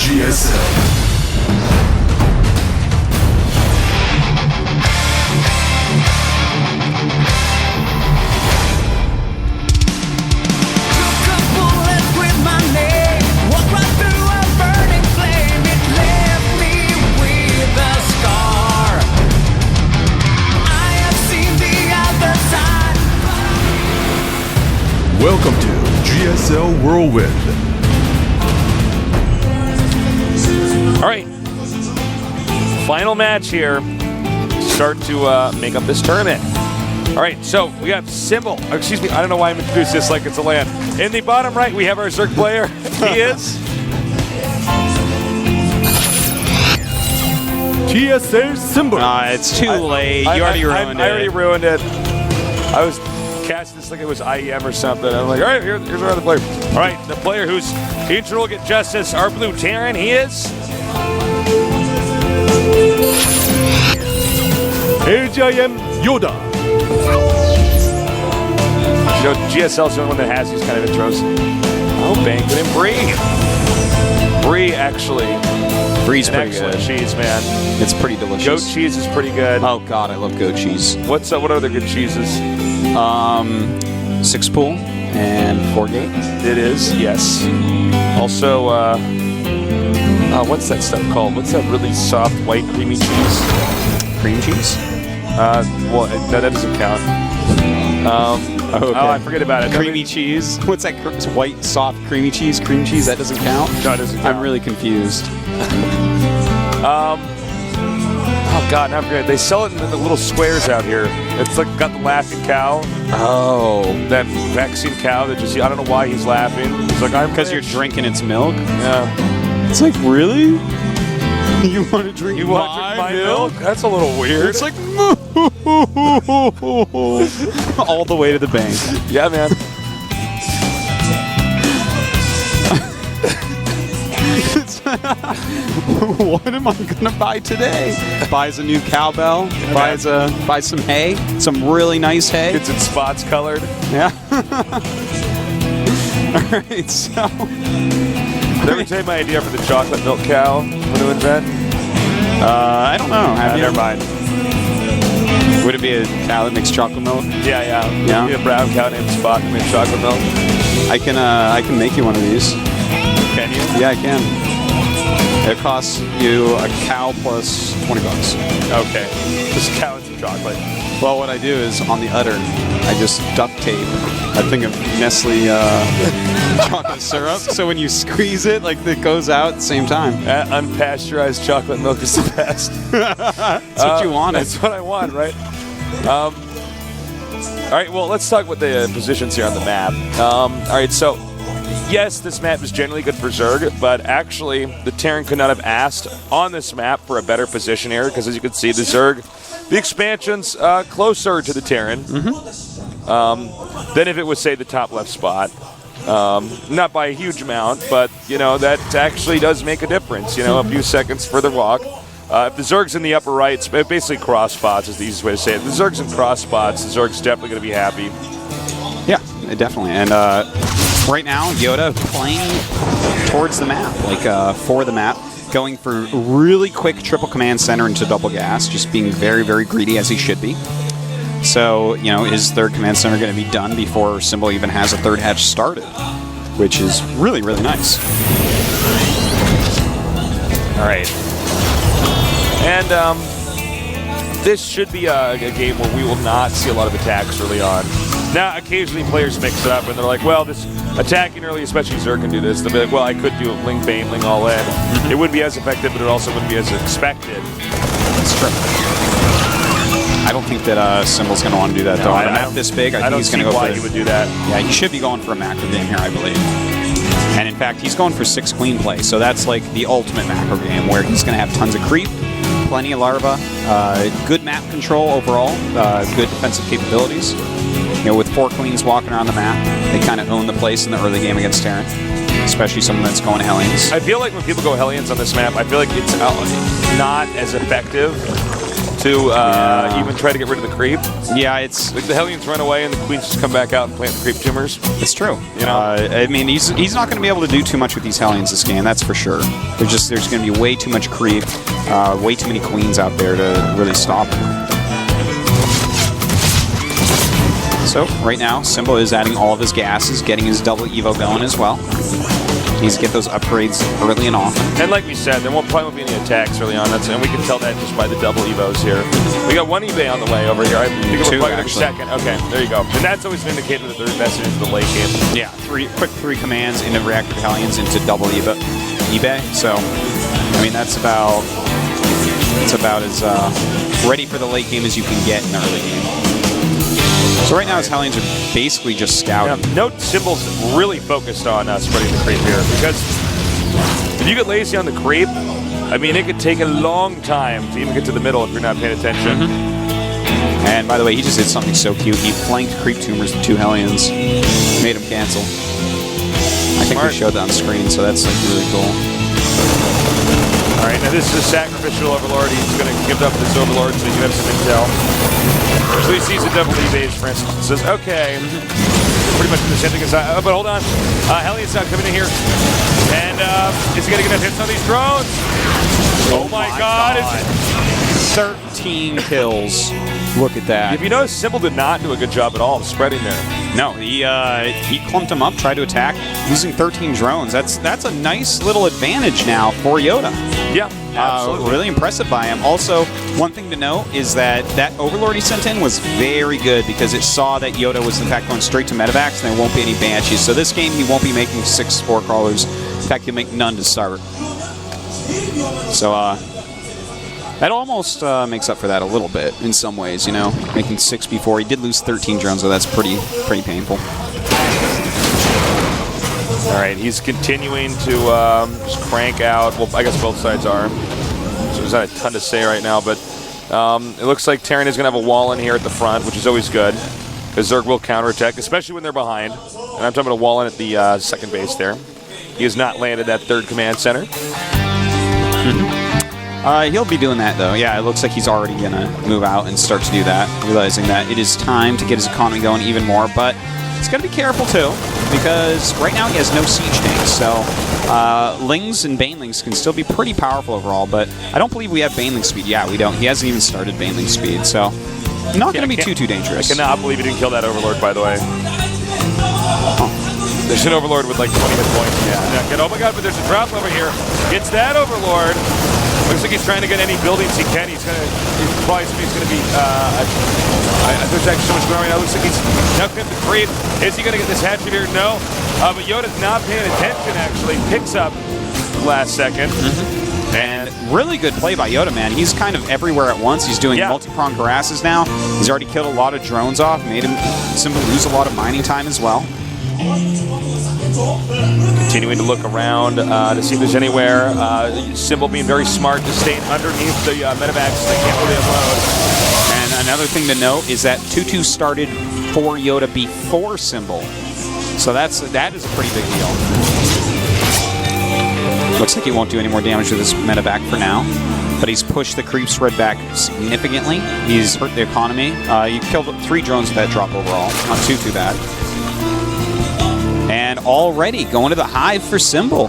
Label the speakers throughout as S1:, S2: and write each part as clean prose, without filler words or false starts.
S1: GSL. Welcome to GSL Whirlwind.
S2: All right, final match here. Start to make up this tournament. All right, so we have Symbol. Excuse me, I don't know why I'm introduced this like it's a land. In the bottom right, we have our Zerg player. He is
S3: GSL Symbol.
S4: It's too late. You already ruined it.
S2: I already ruined it. I was cast this like it was IEM or something. I'm like, all right, here's our other player. All right, the player who's integral to get justice, our blue Terran, he is
S3: LGIM YoDa.
S2: You know, GSL's the only one that has these kind of intros. Oh, Banquet and Brie, actually.
S4: Brie's pretty
S2: excellent
S4: good.
S2: Cheese, man.
S4: It's pretty delicious.
S2: Goat cheese is pretty good.
S4: Oh God, I love goat cheese.
S2: What other good cheeses?
S4: 6-pool and 4-gate.
S2: It is, yes. Also, what's that stuff called? What's that really soft white creamy cheese?
S4: Cream cheese?
S2: Well, that doesn't count.
S4: Okay.
S2: Oh, I forget about it.
S4: Creamy cheese. What's that white, soft, creamy cheese? Cream cheese? That doesn't count?
S2: No, it doesn't count.
S4: I'm really confused.
S2: Oh God, not forget. They sell it in the little squares out here. It's like got the laughing cow.
S4: Oh.
S2: That vaccine cow that just, I don't know why he's laughing. He's like, I'm
S4: Because you're drinking its milk?
S2: Yeah.
S4: It's like, really? You want to drink
S2: my milk? That's a little weird.
S4: It's like, all the way to the bank.
S2: Yeah, man.
S4: What am I gonna buy today? Buys a new cowbell. Buys some hay. Some really nice hay.
S2: Gets its spots colored.
S4: Yeah. All right. So.
S2: Did I ever tell you my idea for the chocolate milk cow I'm going to invent?
S4: I don't know.
S2: Never mind.
S4: Would it be a cow that makes chocolate milk?
S2: Yeah.
S4: Yeah.
S2: It'd be a brown cow named Spot that makes chocolate milk.
S4: I can make you one of these.
S2: Can you?
S4: Yeah, I can. It costs you a cow plus $20.
S2: Okay. Just a cow and some chocolate.
S4: Well, what I do is on the udder, I just duct tape a thing of Nestle chocolate syrup. So when you squeeze it, like it goes out at the same time.
S2: Unpasteurized chocolate milk is the best.
S4: That's what you wanted.
S2: That's what I want, right? All right, well, let's talk about the positions here on the map. All right, so yes, this map is generally good for Zerg, but actually the Terran could not have asked on this map for a better position here, because as you can see, the Zerg, the expansion's closer to the Terran than if it was, say, the top left spot. Not by a huge amount, but, that actually does make a difference, a few seconds further walk. If the Zerg's in the upper right, it's basically cross spots is the easiest way to say it. If the Zerg's in cross spots, the Zerg's definitely going to be happy.
S4: Yeah, definitely. And right now, YoDa playing towards the map, for the map, going for really quick triple command center into double gas, just being very, very greedy as he should be. So, his third command center going to be done before Symbol even has a third hatch started, which is really, really nice.
S2: All right. And this should be a game where we will not see a lot of attacks early on. Now, occasionally players mix it up and they're like, well, this attacking early, especially Zerg can do this. They'll be like, well, I could do Ling Bane, Ling All In. It wouldn't be as effective, but it also wouldn't be as expected.
S4: That's true. I don't think that Symbol's going to want to do that, though. On a map this big, I think he's going to go for
S2: why he would do that.
S4: Yeah, he should be going for a macro game here, I believe. And in fact, he's going for 6 queen play, so that's like the ultimate macro game where he's going to have tons of creep, plenty of larva, good map control overall, good defensive capabilities. With 4 queens walking around the map, they kind of own the place in the early game against Terran, especially someone that's going Hellions.
S2: I feel like when people go Hellions on this map, I feel like it's not as effective to even try to get rid of the creep.
S4: Yeah, it's
S2: Like the Hellions run away and the Queens just come back out and plant the creep tumors.
S4: it's true.
S2: You know?
S4: I mean, he's not going to be able to do too much with these Hellions this game. That's for sure. There's going to be way too much creep, way too many Queens out there to really stop him. So right now, Symbol is adding all of his gases, getting his double Evo going as well. He needs to get those upgrades early and often.
S2: And like we said, there probably won't be any attacks early on, and we can tell that just by the double Evos here. We got one eBay on the way over here. I think we're
S4: Two,
S2: probably
S4: actually.
S2: second. Okay, there you go. And that's always an indicator that they're invested into the late game.
S4: Yeah, quick three commands into Reactor Hellions into double eBay. So, I mean, that's about as ready for the late game as you can get in the early game. So right now his Hellions are basically just scouting.
S2: Yeah, note Symbol's really focused on spreading the creep here, because if you get lazy on the creep, I mean, it could take a long time to even get to the middle if you're not paying attention.
S4: And by the way, he just did something so cute. He flanked creep tumors with 2 Hellions, made him cancel. I think we showed that on screen, so that's like really cool.
S2: All right, now this is a sacrificial Overlord. He's going to give up this Overlord so he can have some intel. So he sees a double E-base, for instance, and says, okay, pretty much in the same thing as but hold on. Hellion's not coming in here. And is he going to get enough hits on these drones? Oh my God.
S4: 13 kills. Look at that.
S2: If you notice, Symbol did not do a good job at all of spreading there.
S4: No, he clumped him up, tried to attack, losing 13 drones. That's a nice little advantage now for YoDa.
S2: Yeah, absolutely.
S4: Really impressive by him. Also, one thing to note is that Overlord he sent in was very good because it saw that YoDa was in fact going straight to medevacs and there won't be any Banshees. So this game he won't be making 6 Spore Crawlers. In fact, he'll make none to start. So, that almost makes up for that a little bit in some ways, you know, making 6 before. He did lose 13 drones, so that's pretty painful.
S2: All right, he's continuing to just crank out. Well, I guess both sides are. So there's not a ton to say right now, but it looks like Terran is going to have a wall in here at the front, which is always good, because Zerg will counterattack, especially when they're behind. And I'm talking about a wall in at the second base there. He has not landed that third command center.
S4: He'll be doing that, though. Yeah, it looks like he's already going to move out and start to do that, realizing that it is time to get his economy going even more. But he's got to be careful, too, because right now he has no siege tanks. So Lings and Banelings can still be pretty powerful overall, but I don't believe we have Baneling speed. Yeah, we don't. He hasn't even started Baneling speed, so not going to be too dangerous.
S2: I cannot believe he didn't kill that Overlord, by the way. There's an Overlord with like 20 hit points. Yeah. Oh my God, but there's a drop over here. It's that Overlord. Looks like he's trying to get any buildings he can. He's probably going to be. There's actually so much going on right now. Looks like he's now going to creep. Is he going to get this hatchet here? No. But YoDa's not paying attention. Actually, picks up last second.
S4: And really good play by YoDa, man. He's kind of everywhere at once. He's doing multi-pronged harasses now. He's already killed a lot of drones off, made him simply lose a lot of mining time as well.
S2: Continuing to look around to see if there's anywhere. Symbol being very smart to stay underneath the medevacs. They can't really unload.
S4: And another thing to note is that 2-2 started for YoDa before Symbol. So that is a pretty big deal. Looks like he won't do any more damage with his medevac for now. But he's pushed the creep spread back significantly. He's hurt the economy. You killed 3 drones with that drop overall. Not too bad. And already going to the hive for Symbol.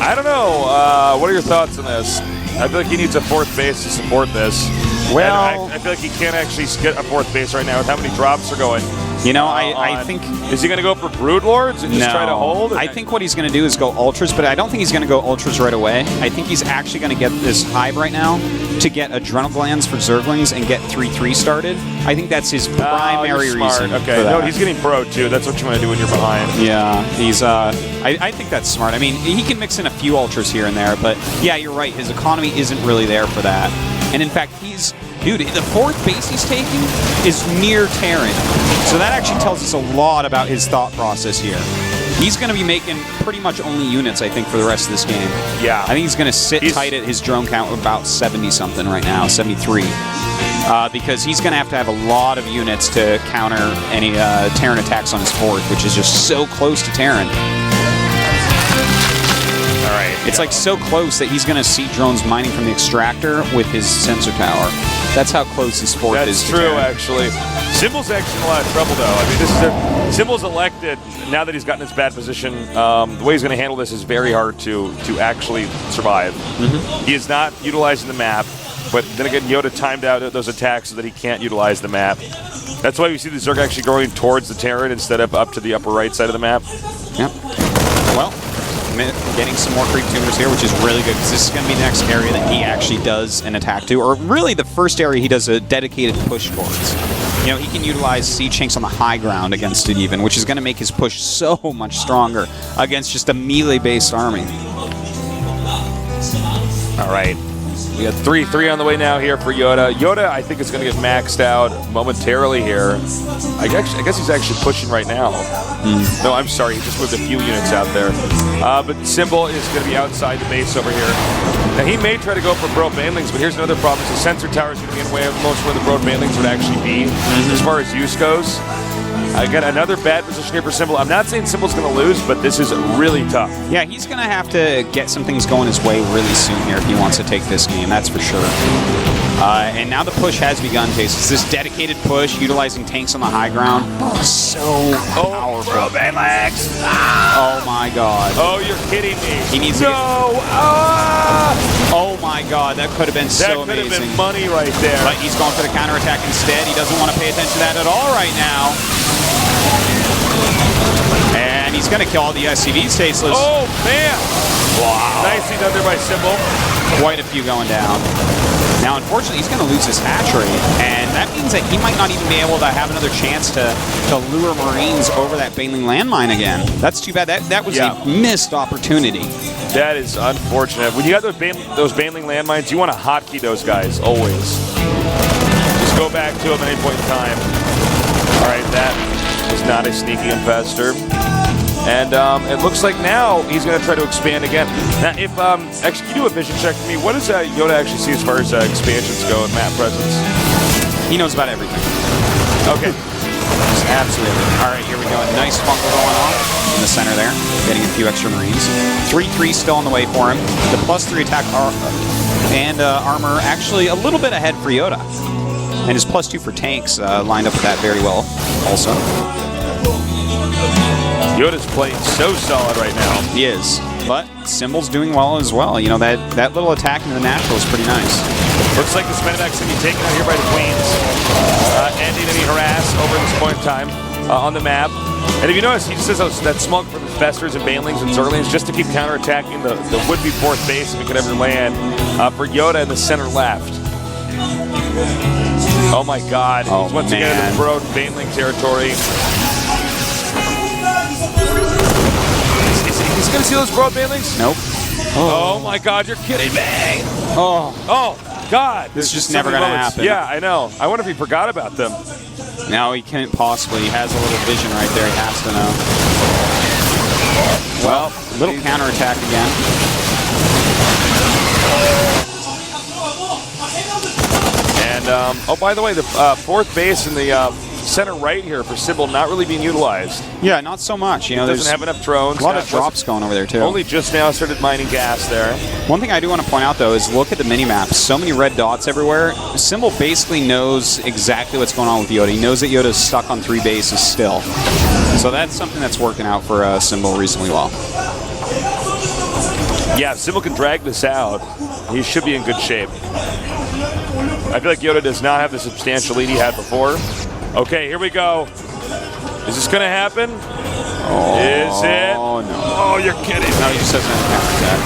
S2: I don't know. What are your thoughts on this? I feel like he needs a 4th base to support this.
S4: Well,
S2: I feel like he can't actually get a 4th base right now with how many drops are going.
S4: You know, I think...
S2: Is he going to go for Brood Lords and just try to hold?
S4: I think what he's going to do is go Ultras, but I don't think he's going to go Ultras right away. I think he's actually going to get this hive right now to get Adrenal Glands for Zerglings and get 3-3 started. I think that's his primary reason.
S2: Okay, no, he's getting Pro too. That's what you want to do when you're behind.
S4: Yeah, he's... I think that's smart. I mean, he can mix in a few Ultras here and there, but yeah, you're right. His economy isn't really there for that. And in fact, dude, the 4th base he's taking is near Terran. So that actually tells us a lot about his thought process here. He's going to be making pretty much only units, I think, for the rest of this game.
S2: Yeah.
S4: I think he's going to sit tight at his drone count of about 70-something right now, 73. Because he's going to have a lot of units to counter any Terran attacks on his 4th, which is just so close to Terran.
S2: All right.
S4: It's like so close that he's going to see drones mining from the extractor with his sensor tower. That's how close his fourth is.
S2: That's true, actually. Symbol's actually in a lot of trouble, though. I mean, this is Symbol's elected. Now that he's gotten in this bad position, the way he's going to handle this is very hard to actually survive. He is not utilizing the map, but then again, YoDa timed out those attacks so that he can't utilize the map. That's why we see the Zerg actually going towards the Terran instead of up to the upper right side of the map.
S4: Yep. Well, getting some more creep tuners here, which is really good, because this is going to be the next area that he actually does an attack to, or really the first area he does a dedicated push towards. You know, he can utilize siege tanks on the high ground against it even, which is going to make his push so much stronger against just a melee-based army.
S2: All right. We got 3-3 on the way now here for YoDa. YoDa, I think, is going to get maxed out momentarily here. I guess he's actually pushing right now. No, I'm sorry. He just moved a few units out there. But Symbol is going to be outside the base over here. Now, he may try to go for Broad Banelings, but here's another problem. The sensor tower is going to be in way of most where the Broad Banelings would actually be as far as use goes. Again, another bad position here for Symbol. I'm not saying Symbol's going to lose, but this is really tough.
S4: Yeah, he's going to have to get some things going his way really soon here if he wants to take this game, that's for sure. And now the push has begun, Chase. It's this dedicated push, utilizing tanks on the high ground. So powerful. Oh my god.
S2: Oh, you're kidding me.
S4: He needs to Oh my god, that could have been so amazing. That
S2: could have been money right there.
S4: But he's going for the counterattack instead. He doesn't want to pay attention to that at all right now. And he's going to kill all the SCVs, Tasteless.
S2: Oh, man. Wow. Nicely done there by Symbol.
S4: Quite a few going down. Now, unfortunately, he's going to lose his hatch rate, and that means that he might not even be able to have another chance to lure Marines over that Baneling landmine again. That's too bad. That was a missed opportunity. That
S2: is unfortunate. When you got those Baneling landmines, you want to hotkey those guys, always. Just go back to them at any point in time. All right, that was not a sneaky infestor. And it looks like now he's going to try to expand again. Now, if actually, can you do a vision check for me? What does YoDa actually see as far as expansions go and map presence?
S4: He knows about everything.
S2: Okay.
S4: Absolutely. All right, here we go. A nice bunker going on in the center there, getting a few extra Marines. 3-3 still on the way for him. The +3 attack and armor actually a little bit ahead for YoDa. And his +2 for tanks lined up with that very well also.
S2: YoDa's playing so solid right now.
S4: He is. But Symbol's doing well as well. You know, that little attack into the natural is pretty nice.
S2: Looks like this medevac's going to be taken out here by the Queens. Ending any harass over this point in time on the map. And if you notice, he just says that smoke from Festers and Banelings and Zerglings just to keep counterattacking the would-be fourth base if it could ever land for YoDa in the center left. Oh my god.
S4: Oh,
S2: he's once again in the Broad Baneling territory. Is he going to see those Broad Banelings?
S4: Nope.
S2: Oh my god, you're kidding me! Oh god!
S4: This is just never going to happen.
S2: Yeah, I know. I wonder if he forgot about them.
S4: No, he can't possibly. He has a little vision right there. He has to know. Well, little counterattack again.
S2: And, oh, by the way, the fourth base in the center right here for Symbol not really being utilized.
S4: Yeah, not so much. You know,
S2: doesn't have enough drones.
S4: A lot of drops going over there, too.
S2: Only just now started mining gas there.
S4: One thing I do want to point out, though, is look at the mini-map. So many red dots everywhere. Symbol basically knows exactly what's going on with YoDa. He knows that YoDa's stuck on 3 bases still. So that's something that's working out for Symbol reasonably well.
S2: Yeah, if Symbol can drag this out, he should be in good shape. I feel like YoDa does not have the substantial lead he had before. Okay, here we go. Is this going to happen?
S4: Oh,
S2: is it?
S4: Oh, no.
S2: Oh, you're kidding.
S4: No, he just doesn't have a counterattack.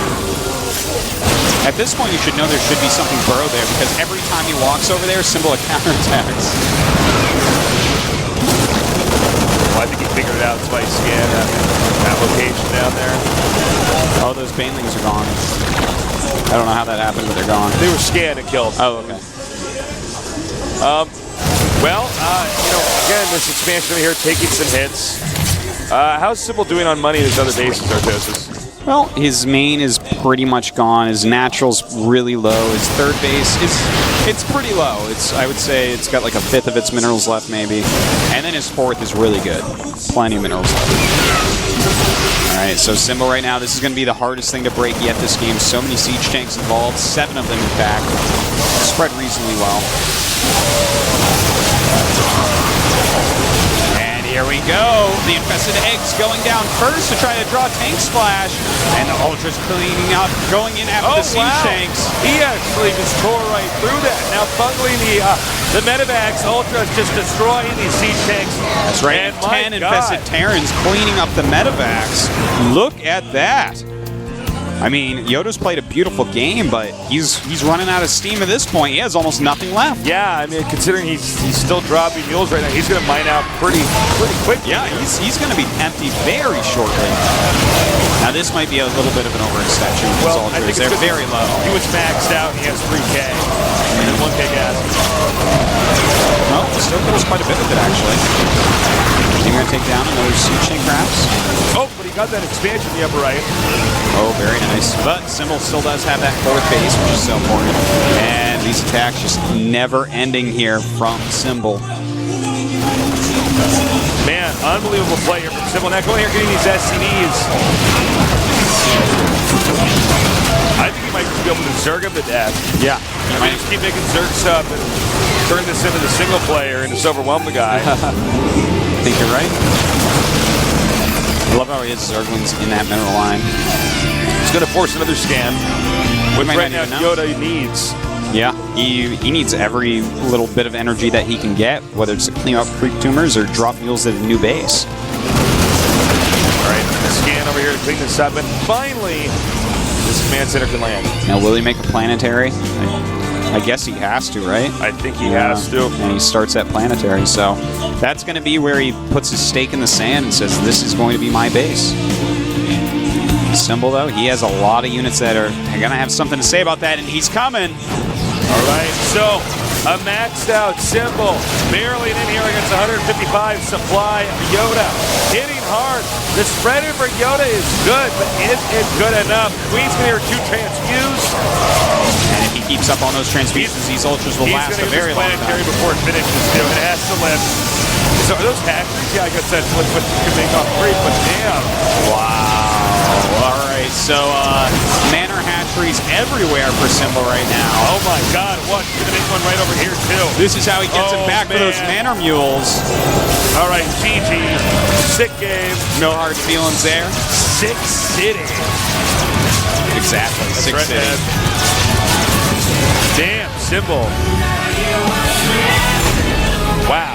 S4: At this point, you should know there should be something burrowed there, because every time he walks over there, Symbol counterattacks.
S2: Well, I think he figured it out. That's why he scanned that location down there.
S4: Oh, those Banelings are gone. I don't know how that happened, but they're gone.
S2: They were scanned and killed.
S4: Oh, okay.
S2: Well, you know, again, this expansion over here taking some hits. How's Symbol doing on money in his other bases, Artosis?
S4: Well, his main is pretty much gone. His natural's really low. His third base it's pretty low. I would say it's got like a fifth of its minerals left, maybe. And then his fourth is really good. Plenty of minerals left. All right, so Symbol right now, this is going to be the hardest thing to break yet this game. So many siege tanks involved, 7 of them in fact. Spread reasonably well. And here we go. The Infested Eggs going down first to try to draw Tank Splash. And the Ultra's cleaning up, going in after the siege tanks.
S2: He actually just tore right through that. Now bungling the medevacs, Ultra's just destroying these siege tanks.
S4: That's right,
S2: and
S4: 10 Infested Terrans cleaning up the medevacs. Look at that. I mean, YoDa's played a beautiful game, but he's running out of steam at this point. He has almost nothing left.
S2: Yeah, I mean, considering he's still dropping mules right now, he's going to mine out pretty quick.
S4: Yeah, he's going to be empty very shortly. Now, this might be a little bit of an overextension with his Ultras. They're very low.
S2: He was maxed out, and he has 3K. And then 1K gas.
S4: Well, still kills quite a bit with it, actually. You're going to take down another siege tank, perhaps?
S2: Oh, but he got that expansion in the upper right.
S4: Oh, very nice. But Symbol still does have that 4th base, which is so important. And these attacks just never ending here from Symbol.
S2: Man, unbelievable play here from Symbol. Now going here getting these SCDs. I think he might be able to Zerg him to death.
S4: Yeah.
S2: He might just keep making Zergs up and turn this into the single player and just overwhelm the guy.
S4: I think you're right. I love how he has Zerglings in that mineral line.
S2: He's going to force another scan, which right now YoDa needs.
S4: Yeah, he needs every little bit of energy that he can get, whether it's to clean up creep tumors or drop mules at a new base.
S2: All right, scan over here to clean this up, and finally, this command center can land.
S4: Now, will he make a planetary? I guess he has to, right?
S2: I think he has to.
S4: And he starts at planetary, so that's going to be where he puts his stake in the sand and says, this is going to be my base. Symbol, though, he has a lot of units that are going to have something to say about that, and he's coming.
S2: All right, so a maxed out Symbol, barreling in here against 155 supply. YoDa hitting hard. The spreader for YoDa is good, but is it good enough? Queen's going to hear 2 transfuse.
S4: And if he keeps up on those transfusions, these Ultras will last a very long time.
S2: Before it finishes, too. It has to live. So are those hatcheries? Yeah, I guess that's what can make off great, but damn.
S4: Wow. All right, so Manor hatcheries everywhere for Symbol right now.
S2: Oh my God, what? He's gonna make one right over here too.
S4: This is how he gets it back for those Manor mules.
S2: All right, GG. Sick game.
S4: No hard feelings there.
S2: Sick City.
S4: Exactly, Sick City.
S2: Man. Damn, Symbol. Wow.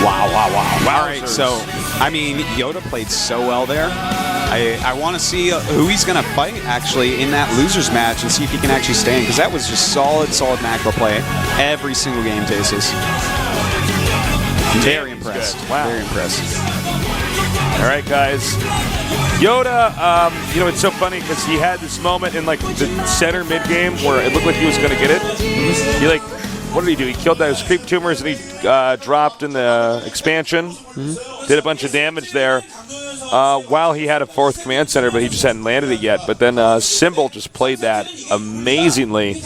S4: Wow. All right, so, I mean, YoDa played so well there. I want to see who he's going to fight, actually, in that losers match and see if he can actually stay in, because that was just solid macro play. Every single game, Tasis. Very impressed.
S2: Wow.
S4: Very impressed.
S2: All right, guys. YoDa, you know, it's so funny because he had this moment in, like, the center mid-game where it looked like he was going to get it. He, like, what did he do? He killed those creep tumors and he dropped in the expansion. Did a bunch of damage there while he had a 4th command center, but he just hadn't landed it yet. But then Symbol just played that amazingly.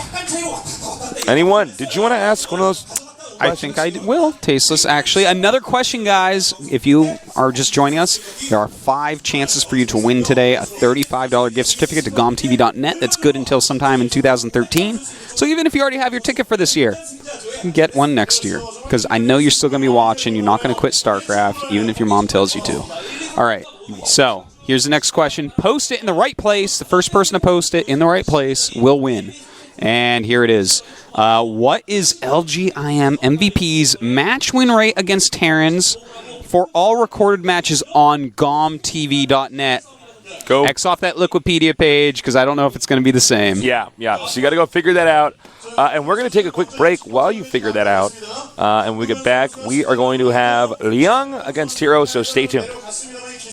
S2: Anyone? Did you want to ask one of those questions?
S4: I think I will. Tasteless, actually. Another question, guys. If you are just joining us, there are 5 chances for you to win today. A $35 gift certificate to GOMTV.net. That's good until sometime in 2013. So even if you already have your ticket for this year, you can get one next year. Because I know you're still going to be watching. You're not going to quit StarCraft, even if your mom tells you to. All right. So here's the next question. Post it in the right place. The first person to post it in the right place will win. And here it is. What is LGIM MVP's match win rate against Terrans for all recorded matches on GOMTV.net?
S2: Go.
S4: X off that Liquipedia page, because I don't know if it's going to be the same.
S2: Yeah. So you got to go figure that out. And we're going to take a quick break while you figure that out. And when we get back, we are going to have Liang against Hero, so stay tuned.